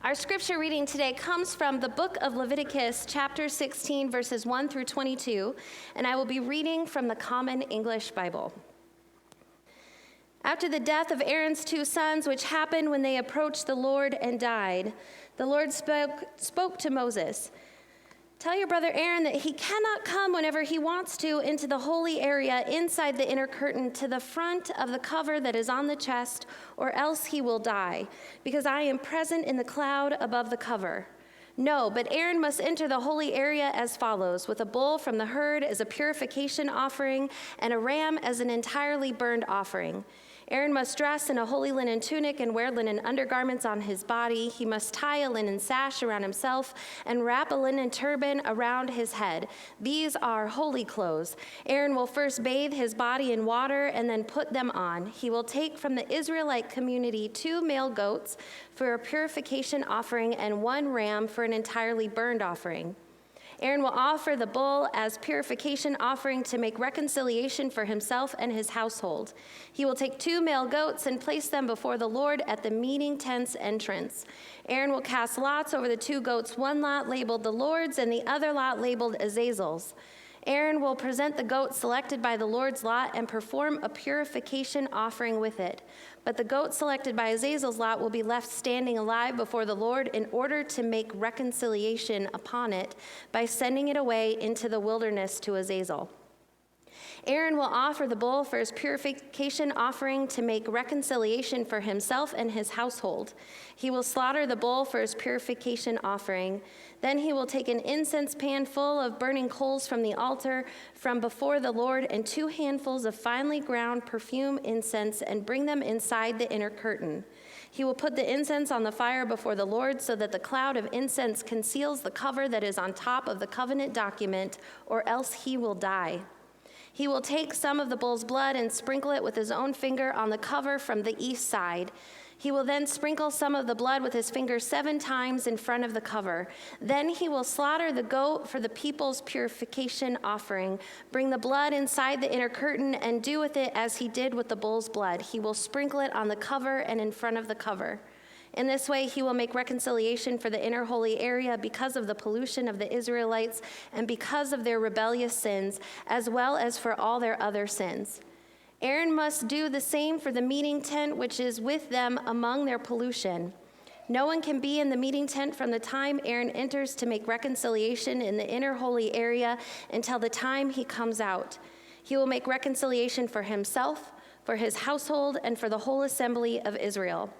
Our scripture reading today comes from the book of Leviticus, chapter 16, verses 1 through 22, and I will be reading from the Common English Bible. After the death of Aaron's two sons, which happened when they approached the Lord and died, the Lord spoke to Moses. Tell your brother Aaron that he cannot come whenever he wants to into the holy area inside the inner curtain to the front of the cover that is on the chest, or else he will die, because I am present in the cloud above the cover. No, but Aaron must enter the holy area as follows, with a bull from the herd as a purification offering and a ram as an entirely burned offering. Aaron must dress in a holy linen tunic and wear linen undergarments on his body. He must tie a linen sash around himself and wrap a linen turban around his head. These are holy clothes. Aaron will first bathe his body in water and then put them on. He will take from the Israelite community 2 male goats for a purification offering and 1 ram for an entirely burned offering. Aaron will offer the bull as purification offering to make reconciliation for himself and his household. He will take 2 male goats and place them before the Lord at the meeting tent's entrance. Aaron will cast lots over the 2 goats, one lot labeled the Lord's and the other lot labeled Azazel's. Aaron will present the goat selected by the Lord's lot and perform a purification offering with it. But the goat selected by Azazel's lot will be left standing alive before the Lord in order to make reconciliation upon it by sending it away into the wilderness to Azazel. Aaron will offer the bull for his purification offering to make reconciliation for himself and his household. He will slaughter the bull for his purification offering. Then he will take an incense pan full of burning coals from the altar from before the Lord and 2 handfuls of finely ground perfume incense and bring them inside the inner curtain. He will put the incense on the fire before the Lord so that the cloud of incense conceals the cover that is on top of the covenant document, or else he will die. He will take some of the bull's blood and sprinkle it with his own finger on the cover from the east side. He will then sprinkle some of the blood with his finger 7 times in front of the cover. Then he will slaughter the goat for the people's purification offering, bring the blood inside the inner curtain, and do with it as he did with the bull's blood. He will sprinkle it on the cover and in front of the cover. In this way, he will make reconciliation for the inner holy area because of the pollution of the Israelites and because of their rebellious sins, as well as for all their other sins. Aaron must do the same for the meeting tent, which is with them among their pollution. No one can be in the meeting tent from the time Aaron enters to make reconciliation in the inner holy area until the time he comes out. He will make reconciliation for himself, for his household, and for the whole assembly of Israel.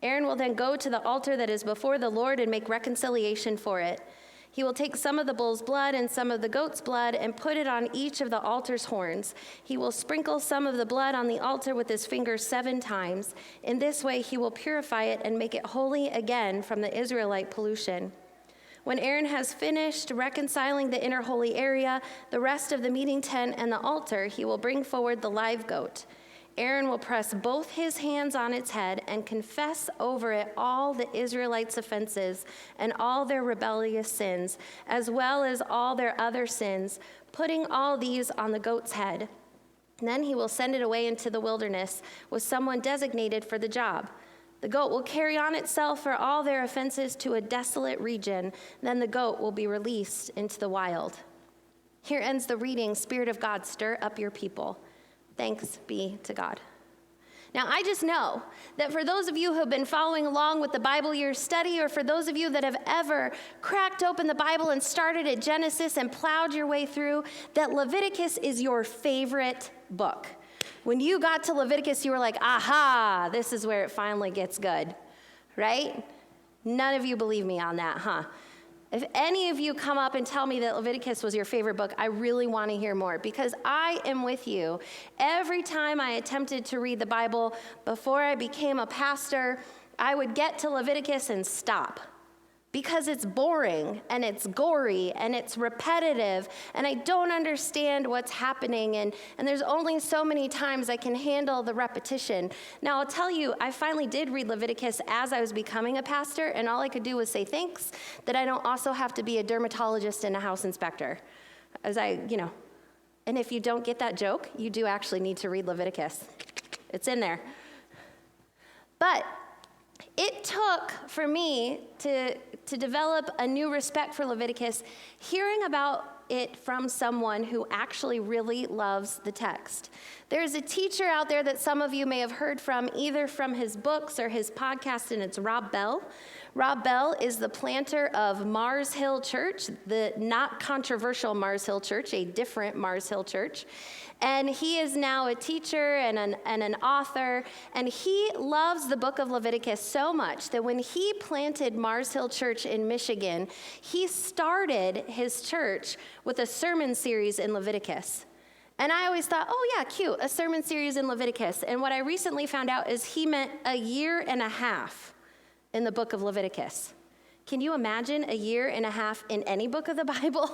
Aaron will then go to the altar that is before the Lord and make reconciliation for it. He will take some of the bull's blood and some of the goat's blood and put it on each of the altar's horns. He will sprinkle some of the blood on the altar with his finger 7 times. In this way, he will purify it and make it holy again from the Israelite pollution. When Aaron has finished reconciling the inner holy area, the rest of the meeting tent, and the altar, he will bring forward the live goat. Aaron will press both his hands on its head and confess over it all the Israelites' offenses and all their rebellious sins, as well as all their other sins, putting all these on the goat's head. Then he will send it away into the wilderness with someone designated for the job. The goat will carry on itself for all their offenses to a desolate region. Then the goat will be released into the wild. Here ends the reading. Spirit of God, stir up your people. Thanks be to God. Now, I just know that for those of you who have been following along with the Bible Year study, or for those of you that have ever cracked open the Bible and started at Genesis and plowed your way through, that Leviticus is your favorite book. When you got to Leviticus, you were like, aha, this is where it finally gets good, right? None of you believe me on that, huh? If any of you come up and tell me that Leviticus was your favorite book, I really want to hear more, because I am with you. Every time I attempted to read the Bible before I became a pastor, I would get to Leviticus and stop, because it's boring and it's gory and it's repetitive and I don't understand what's happening, and there's only so many times I can handle the repetition. Now, I'll tell you, I finally did read Leviticus as I was becoming a pastor, and all I could do was say thanks that I don't also have to be a dermatologist and a house inspector. And if you don't get that joke, you do actually need to read Leviticus. It's in there. But it took for me to develop a new respect for Leviticus, hearing about it from someone who actually really loves the text. There's a teacher out there that some of you may have heard from, either from his books or his podcast, and it's Rob Bell. Rob Bell is the planter of Mars Hill Church, the not controversial Mars Hill Church, a different Mars Hill Church. And he is now a teacher and an author, and he loves the book of Leviticus so much that when he planted Mars Hill Church in Michigan, he started his church with a sermon series in Leviticus. And I always thought, oh yeah, cute, a sermon series in Leviticus. And what I recently found out is he meant a year and a half in the book of Leviticus. Can you imagine a year and a half in any book of the Bible?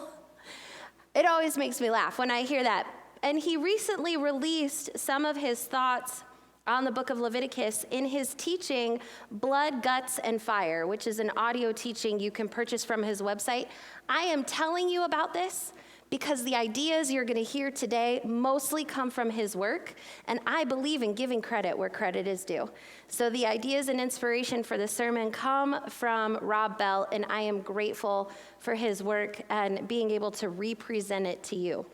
It always makes me laugh when I hear that. And he recently released some of his thoughts on the book of Leviticus in his teaching, Blood, Guts, and Fire, which is an audio teaching you can purchase from his website. I am telling you about this because the ideas you're going to hear today mostly come from his work, and I believe in giving credit where credit is due. So the ideas and inspiration for the sermon come from Rob Bell, and I am grateful for his work and being able to represent it to you.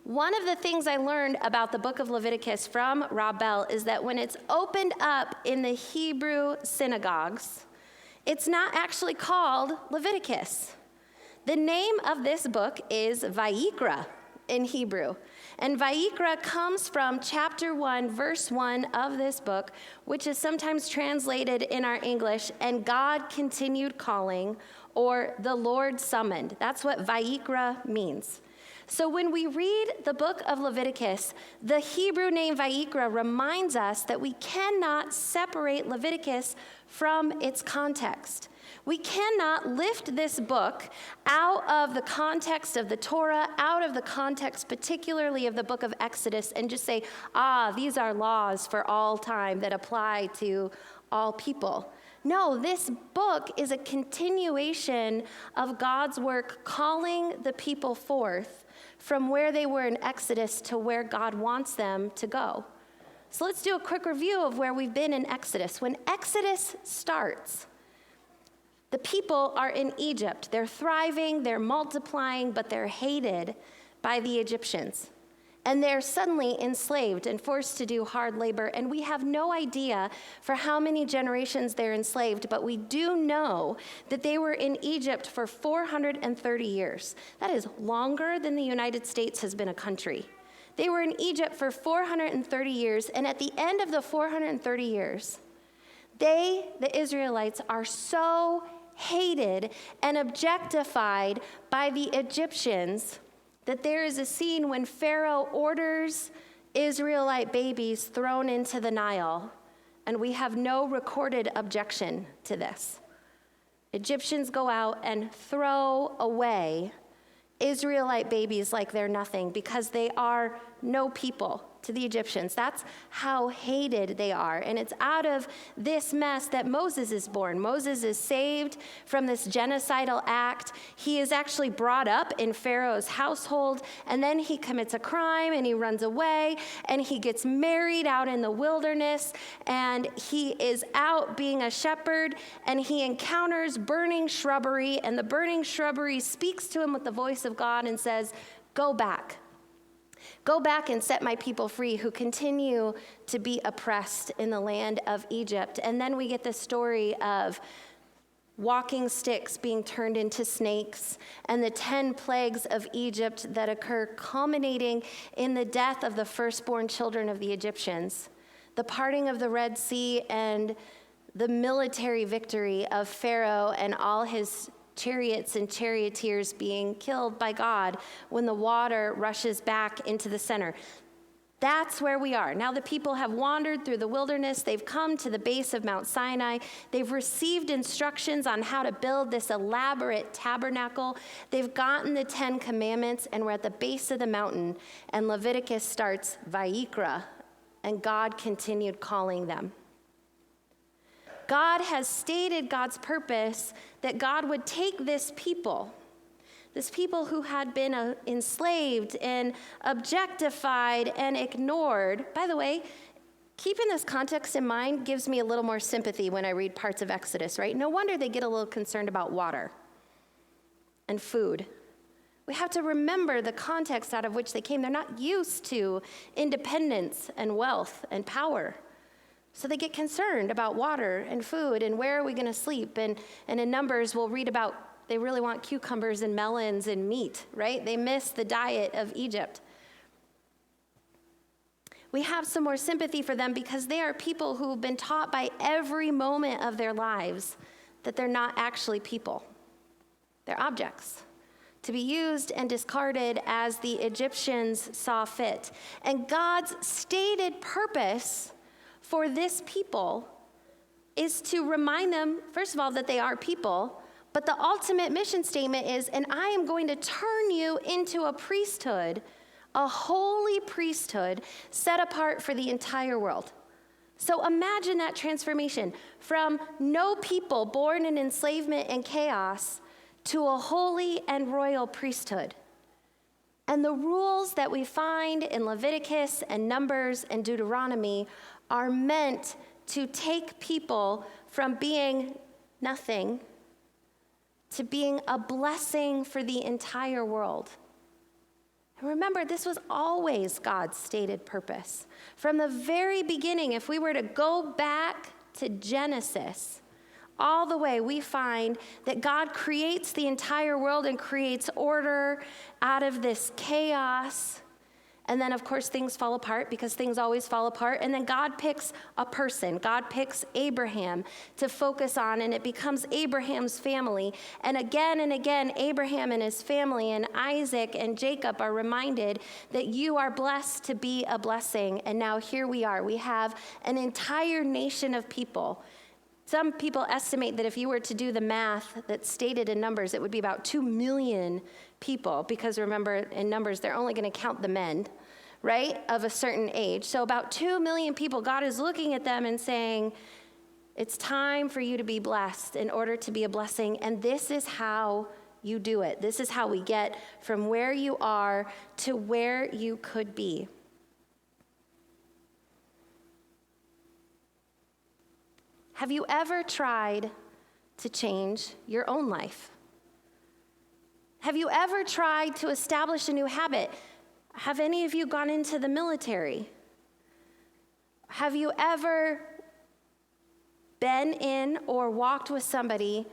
One of the things I learned about the book of Leviticus from Rob Bell is that when it's opened up in the Hebrew synagogues, it's not actually called Leviticus. The name of this book is Vayikra in Hebrew. And Vayikra comes from chapter 1, verse 1 of this book, which is sometimes translated in our English, and God continued calling, or the Lord summoned. That's what Vayikra means. So when we read the book of Leviticus, the Hebrew name Vayikra reminds us that we cannot separate Leviticus from its context. We cannot lift this book out of the context of the Torah, out of the context particularly of the book of Exodus, and just say, these are laws for all time that apply to all people. No, this book is a continuation of God's work calling the people forth from where they were in Exodus to where God wants them to go. So let's do a quick review of where we've been in Exodus. When Exodus starts, the people are in Egypt. They're thriving, they're multiplying, but they're hated by the Egyptians. And they're suddenly enslaved and forced to do hard labor. And we have no idea for how many generations they're enslaved, but we do know that they were in Egypt for 430 years. That is longer than the United States has been a country. They were in Egypt for 430 years, and at the end of the 430 years, the Israelites, are so hated and objectified by the Egyptians that there is a scene when Pharaoh orders Israelite babies thrown into the Nile, and we have no recorded objection to this. Egyptians go out and throw away Israelite babies like they're nothing because they are no people to the Egyptians. That's how hated they are. And it's out of this mess that Moses is born. Moses is saved from this genocidal act. He is actually brought up in Pharaoh's household, and then he commits a crime and he runs away and he gets married out in the wilderness, and he is out being a shepherd and he encounters burning shrubbery, and the burning shrubbery speaks to him with the voice of God and says, "Go back. Go back and set my people free who continue to be oppressed in the land of Egypt." And then we get the story of walking sticks being turned into snakes and the 10 plagues of Egypt that occur, culminating in the death of the firstborn children of the Egyptians, the parting of the Red Sea, and the military victory of Pharaoh and all his chariots and charioteers being killed by God when the water rushes back into the center. That's where we are. Now the people have wandered through the wilderness. They've come to the base of Mount Sinai. They've received instructions on how to build this elaborate tabernacle. They've gotten the 10 commandments, and we're at the base of the mountain, and Leviticus starts, Vayikra, and God continued calling them. God has stated God's purpose that God would take this people who had been enslaved and objectified and ignored. By the way, Keeping this context in mind gives me a little more sympathy when I read parts of Exodus, right? No wonder they get a little concerned about water and food. We have to remember the context out of which they came. They're not used to independence and wealth and power. So they get concerned about water and food and where are we going to sleep. And in Numbers, we'll read about they really want cucumbers and melons and meat, right? They miss the diet of Egypt. We have some more sympathy for them because they are people who have been taught by every moment of their lives that they're not actually people. They're objects to be used and discarded as the Egyptians saw fit. And God's stated purpose for this people is to remind them, first of all, that they are people, but the ultimate mission statement is, and I am going to turn you into a priesthood, a holy priesthood set apart for the entire world. So imagine that transformation from no people born in enslavement and chaos to a holy and royal priesthood. And the rules that we find in Leviticus and Numbers and Deuteronomy are meant to take people from being nothing to being a blessing for the entire world. And remember, this was always God's stated purpose. From the very beginning, if we were to go back to Genesis, all the way, we find that God creates the entire world and creates order out of this chaos. And then, of course, things fall apart because things always fall apart. And then God picks a person. God picks Abraham to focus on, and it becomes Abraham's family. And again, Abraham and his family and Isaac and Jacob are reminded that you are blessed to be a blessing. And now here we are. We have an entire nation of people. Some people estimate that if you were to do the math that's stated in Numbers, it would be about 2 million people, because remember, in Numbers, they're only going to count the men, right, of a certain age. So about 2 million people, God is looking at them and saying, it's time for you to be blessed in order to be a blessing, and this is how you do it. This is how we get from where you are to where you could be. Have you ever tried to change your own life? Have you ever tried to establish a new habit? Have any of you gone into the military? Have you ever been in or walked with somebody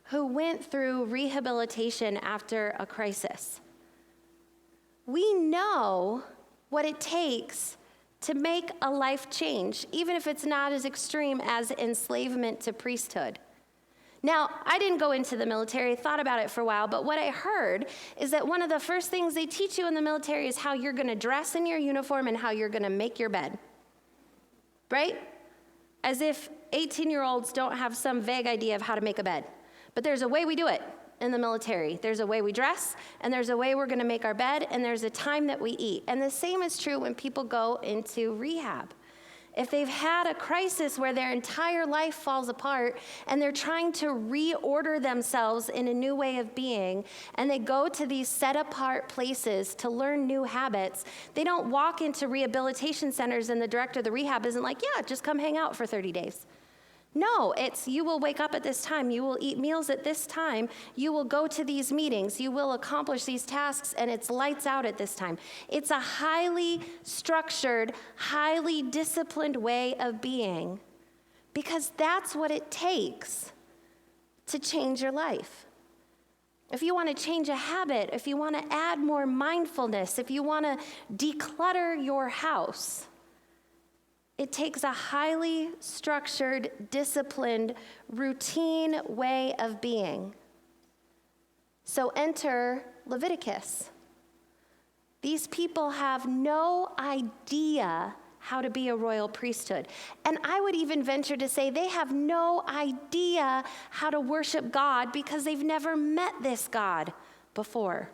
who went through rehabilitation after a crisis? We know what it takes to make a life change, even if it's not as extreme as enslavement to priesthood. Now, I didn't go into the military, thought about it for a while, but what I heard is that one of the first things they teach you in the military is how you're going to dress in your uniform and how you're going to make your bed, right? As if 18-year-olds don't have some vague idea of how to make a bed. But there's a way we do it in the military. There's a way we dress, and there's a way we're going to make our bed, and there's a time that we eat. And the same is true when people go into rehab. If they've had a crisis where their entire life falls apart and they're trying to reorder themselves in a new way of being, and they go to these set-apart places to learn new habits, they don't walk into rehabilitation centers and the director of the rehab isn't like, yeah, just come hang out for 30 days. No, it's you will wake up at this time, you will eat meals at this time, you will go to these meetings, you will accomplish these tasks, and it's lights out at this time. It's a highly structured, highly disciplined way of being, because that's what it takes to change your life. If you want to change a habit, if you want to add more mindfulness, if you want to declutter your house, it takes a highly structured, disciplined, routine way of being. So enter Leviticus. These people have no idea how to be a royal priesthood. And I would even venture to say they have no idea how to worship God because they've never met this God before.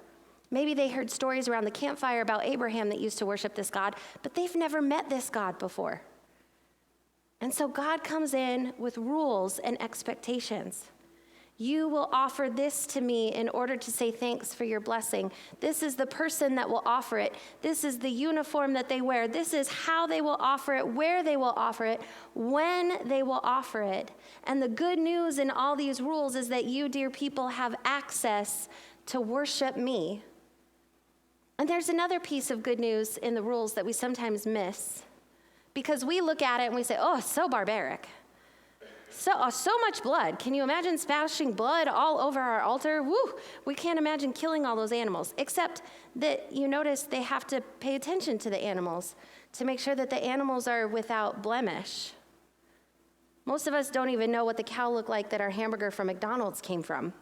Maybe they heard stories around the campfire about Abraham that used to worship this God, but they've never met this God before. And so God comes in with rules and expectations. You will offer this to me in order to say thanks for your blessing. This is the person that will offer it. This is the uniform that they wear. This is how they will offer it, where they will offer it, when they will offer it. And the good news in all these rules is that you, dear people, have access to worship me. And there's another piece of good news in the rules that we sometimes miss, because we look at it and we say, oh, it's so barbaric. So much blood. Can you imagine splashing blood all over our altar? Woo! We can't imagine killing all those animals, except that you notice they have to pay attention to the animals to make sure that the animals are without blemish. Most of us don't even know what the cow looked like that our hamburger from McDonald's came from.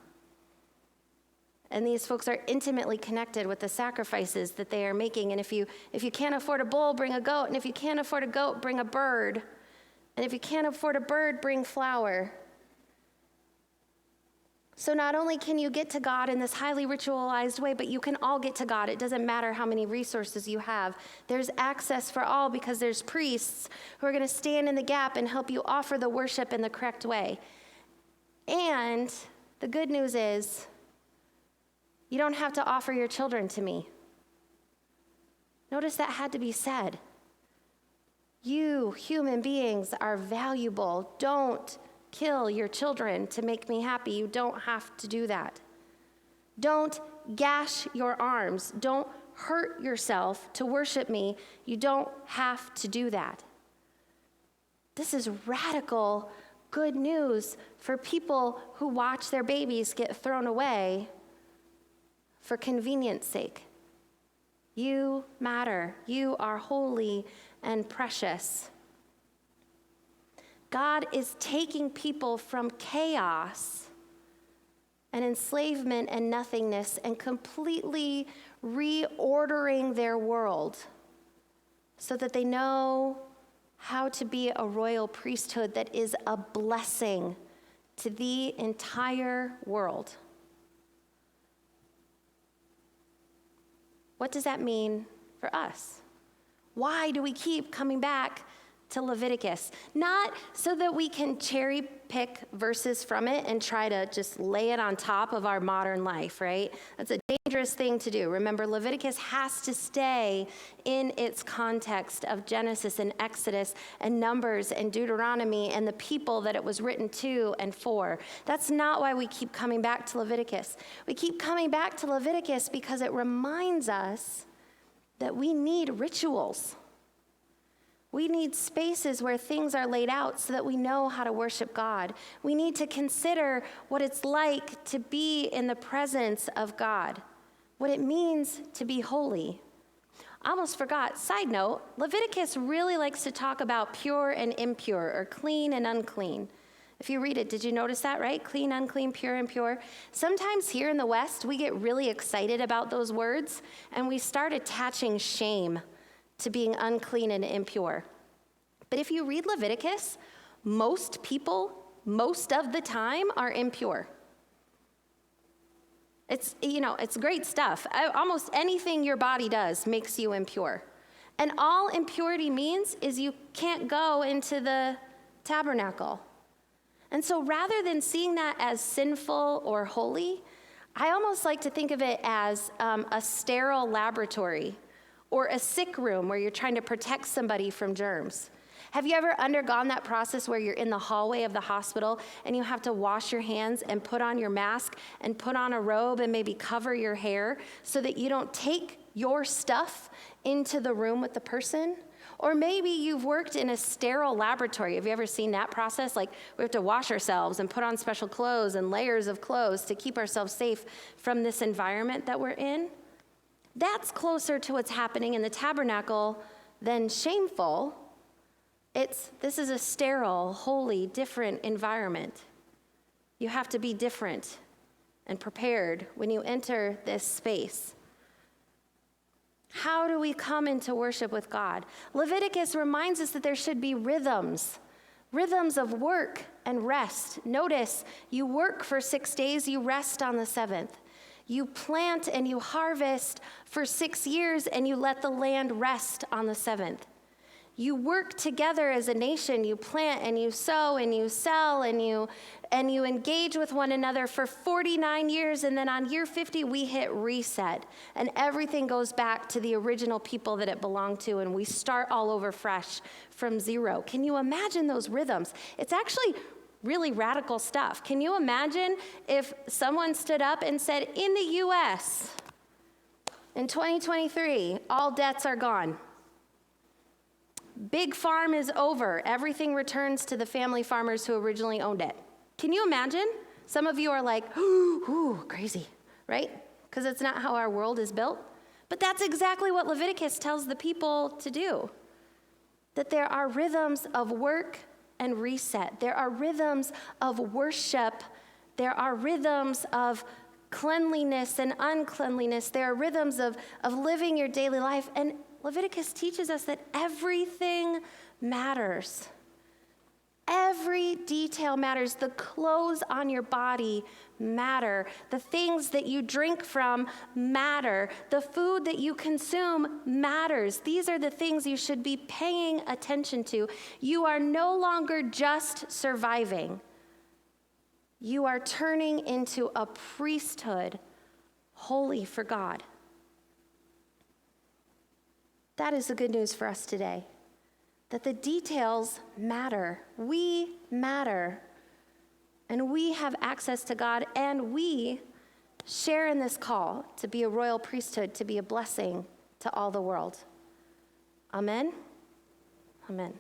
And these folks are intimately connected with the sacrifices that they are making. And if you can't afford a bull, bring a goat. And if you can't afford a goat, bring a bird. And if you can't afford a bird, bring flour. So not only can you get to God in this highly ritualized way, but you can all get to God. It doesn't matter how many resources you have. There's access for all because there's priests who are going to stand in the gap and help you offer the worship in the correct way. And the good news is, you don't have to offer your children to me. Notice that had to be said. You, human beings, are valuable. Don't kill your children to make me happy. You don't have to do that. Don't gash your arms. Don't hurt yourself to worship me. You don't have to do that. This is radical good news for people who watch their babies get thrown away for convenience sake. You matter. You are holy and precious. God is taking people from chaos and enslavement and nothingness and completely reordering their world so that they know how to be a royal priesthood that is a blessing to the entire world. What does that mean for us? Why do we keep coming back to Leviticus? Not so that we can cherry pick verses from it and try to just lay it on top of our modern life, right? That's a dangerous thing to do. Remember, Leviticus has to stay in its context of Genesis and Exodus and Numbers and Deuteronomy and the people that it was written to and for. That's not why we keep coming back to Leviticus. We keep coming back to Leviticus because it reminds us that we need rituals. We need spaces where things are laid out so that we know how to worship God. We need to consider what it's like to be in the presence of God, what it means to be holy. I almost forgot, side note, Leviticus really likes to talk about pure and impure, or clean and unclean. If you read it, did you notice that, right? Clean, unclean, pure, impure. Sometimes here in the West, we get really excited about those words, and we start attaching shame to being unclean and impure. But if you read Leviticus, most people, most of the time, are impure. It's great stuff. Almost anything your body does makes you impure. And all impurity means is you can't go into the tabernacle. And so rather than seeing that as sinful or holy, I almost like to think of it as a sterile laboratory or a sick room where you're trying to protect somebody from germs. Have you ever undergone that process where you're in the hallway of the hospital and you have to wash your hands and put on your mask and put on a robe and maybe cover your hair so that you don't take your stuff into the room with the person? Or maybe you've worked in a sterile laboratory. Have you ever seen that process? Like we have to wash ourselves and put on special clothes and layers of clothes to keep ourselves safe from this environment that we're in. That's closer to what's happening in the tabernacle than shameful. This is a sterile, holy, different environment. You have to be different and prepared when you enter this space. How do we come into worship with God? Leviticus reminds us that there should be rhythms of work and rest. Notice, you work for 6 days, you rest on the seventh. You plant and you harvest for 6 years, and you let the land rest on the seventh. You work together as a nation. You plant and you sow and you sell and you engage with one another for 49 years. And then on year 50, we hit reset. And everything goes back to the original people that it belonged to. And we start all over fresh from zero. Can you imagine those rhythms? It's actually really radical stuff. Can you imagine if someone stood up and said, in the U.S., in 2023, all debts are gone. Big farm is over. Everything returns to the family farmers who originally owned it. Can you imagine? Some of you are like, ooh, crazy, right? Because it's not how our world is built. But that's exactly what Leviticus tells the people to do. That there are rhythms of work and reset. There are rhythms of worship. There are rhythms of cleanliness and uncleanliness. There are rhythms of living your daily life. And Leviticus teaches us that everything matters. Every detail matters. The clothes on your body matter. The things that you drink from matter. The food that you consume matters. These are the things you should be paying attention to. You are no longer just surviving. You are turning into a priesthood, holy for God. That is the good news for us today, that the details matter. We matter. And we have access to God, and we share in this call to be a royal priesthood, to be a blessing to all the world. Amen? Amen.